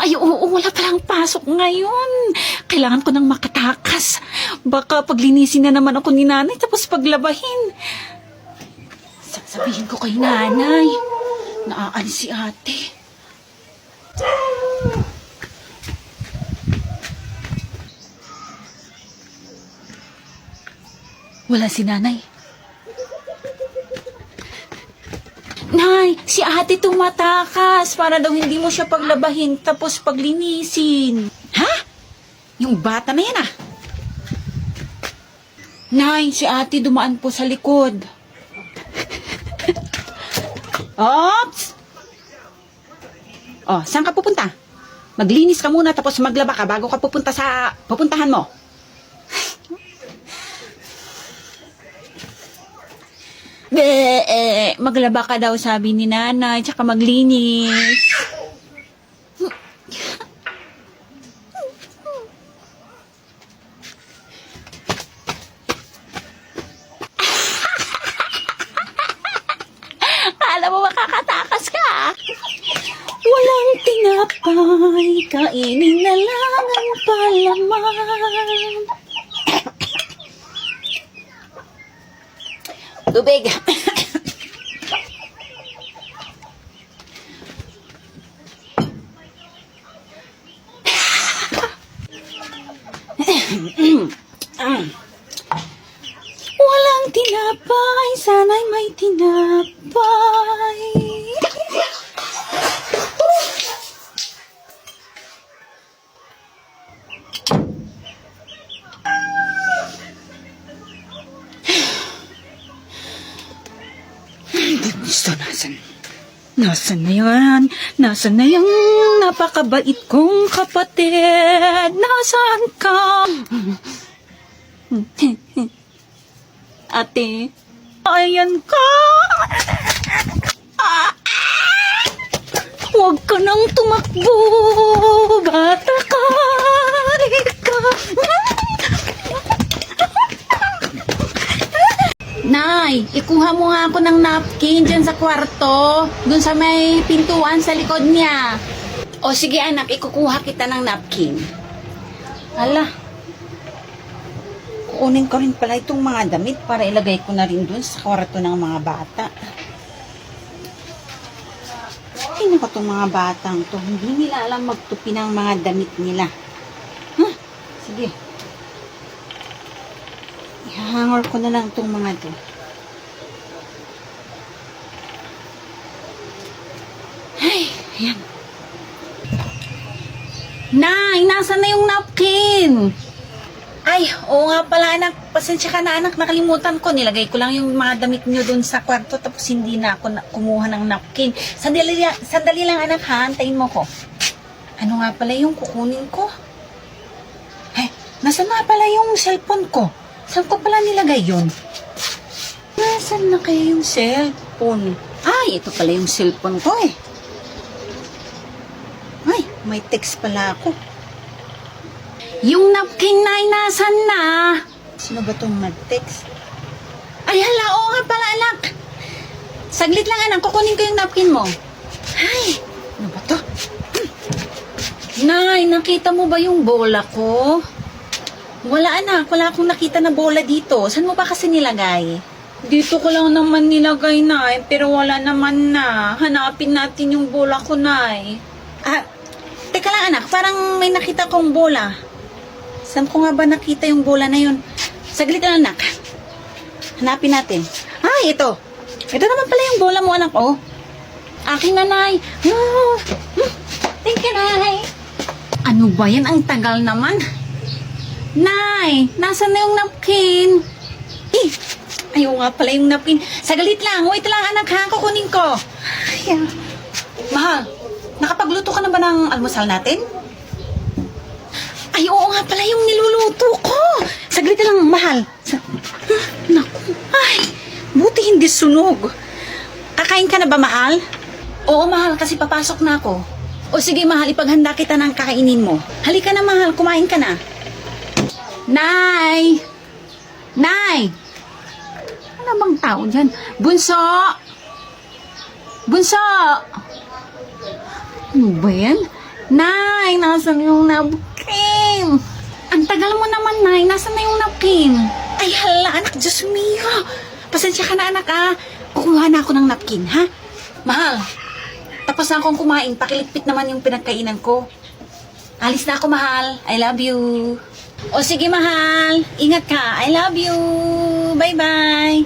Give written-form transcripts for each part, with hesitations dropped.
Ay, oo, wala palang pasok ngayon. Kailangan ko nang makatakas. Baka paglinisin na naman ako ni nanay tapos paglabahin. Sasabihin ko kay nanay. Naaalis si ate. Wala si nanay. Nay, si ate tumatakas para daw hindi mo siya paglabahin tapos paglinisin. Ha? Yung bata na yan ah. Nay, si ate dumaan po sa likod. Ops! Oh, saan ka pupunta? Maglinis ka muna tapos maglaba ka bago ka pupunta sa pupuntahan mo. Maglaba ka daw sabi ni nanay, tsaka maglinis. Alam mo makakatakas ka. Walang tinapay, kainin na lang ang palaman. Tubig. Walang tinapay, sana'y may tinapay. Gusto, nasan na yan? Nasan na yung napakabait kong kapatid? Nasaan ka? Ate, ayan ka. Huwag ka nang tumakbo. Bata ka. Nay, ikuha mo nga ako ng napkin dyan sa kwarto. Dun sa may pintuan sa likod niya. O sige anak, ikukuha kita ng napkin. Hala. Kunin ko rin pala itong mga damit para ilagay ko na rin dun sa kwarto ng mga bata. Tingnan ko itong mga batang to. Hindi nila alam magtupi ng mga damit nila. Huh? Sige. Ihahangor ko na lang itong mga to. Ay, ayan. Nay, nasan na yung napkin? Ay, oo nga pala anak. Pasensya ka na anak, nakalimutan ko. Nilagay ko lang yung mga damit nyo dun sa kwarto tapos hindi na ako kumuha ng napkin. Sandali lang anak ha, antayin mo ko. Ano nga pala yung kukunin ko? Eh, nasan nga pala yung cellphone ko? Saan ko pala nilagay yun? Nasaan na kaya yung cellphone? Ay, ito pala yung cellphone ko eh. Ay, may text pala ako. Yung napkin na nasan na? Sino ba itong nag-text? Ay, hala, oo nga pala anak. Saglit lang anak, kukunin ko yung napkin mo. Ay, ano ba to? Nay, nakita mo ba yung bola ko? Wala anak, wala akong nakita na bola dito. Saan mo ba kasi nilagay? Dito ko lang naman nilagay, Nay, pero wala naman na. Hanapin natin yung bola ko, Nay. Ah, teka lang anak, parang may nakita kong bola. Saan ko nga ba nakita yung bola na yun? Saglit lang anak. Hanapin natin. Ay, ito. Ito naman pala yung bola mo anak, oh. Akin na, Nay. Oh. Thank you, Nay. Ano ba yan? Ang tagal naman. Nay, nasan na yung napkin? Eh, ayaw nga pala yung napkin. Saglit lang. Wait lang, anak, ha? Kukunin ko. Ay, mahal, nakapagluto ka na ba ng almusal natin? Ay, oo nga pala yung niluluto ko. Saglit lang, mahal. Naku. Ay, buti hindi sunog. Kakain ka na ba, mahal? Oo, mahal, kasi papasok na ako. O sige, mahal, ipaghanda kita ng kakainin mo. Halika na, mahal, kumain ka na. Nay! Nay! Ano bang tao dyan? Bunso! Bunso! Ano ba yan? Nay, nasan yung napkin? Ang tagal mo naman, Nay. Nasaan na yung napkin? Ay, hala, anak. Diyos mio. Pasensya ka na, anak, ah. Kukuha na ako ng napkin, ha? Mahal, tapos na akong kumain. Pakiligpit naman yung pinagkainan ko. Alis na ako, mahal. I love you. O sige, mahal. Ingat ka. I love you. Bye-bye.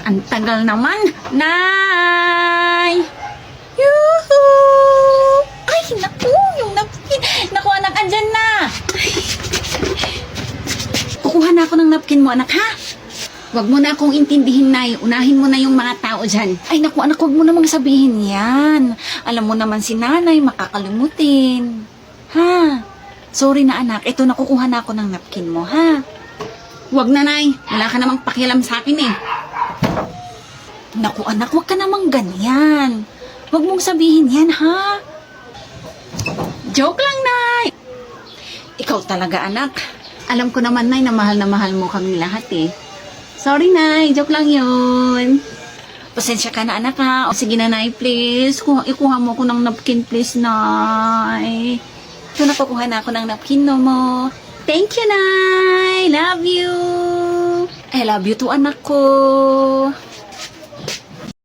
Ang tagal naman. Nay! Yoo-hoo! Ay, naku, yung napkin. Naku, anak, andyan na. Kukuha na ako ng napkin mo, anak, ha? Huwag mo na akong intindihin, Nay. Unahin mo na yung mga tao dyan. Ay, naku, anak, huwag mo namang sabihin yan. Alam mo naman si nanay, makakalimutin. Ha? Sorry na, anak. Ito, nakukuha na ako ng napkin mo, ha? Huwag na, Nay. Wala ka namang pakialam sa akin, eh. Naku, anak, huwag ka namang ganyan. Huwag mong sabihin yan, ha? Joke lang, Nay. Ikaw talaga, anak. Alam ko naman, Nay, na mahal mo kami lahat, eh. Sorry, Nay. Joke lang yun. Pasensya ka na, anak, ha? O, sige na, Nay, please. Ikuha mo ko ng napkin, please, Nay. Ito, napakuha na ako ng napkin mo. Thank you, Nay. Love you. I love you too, anak ko.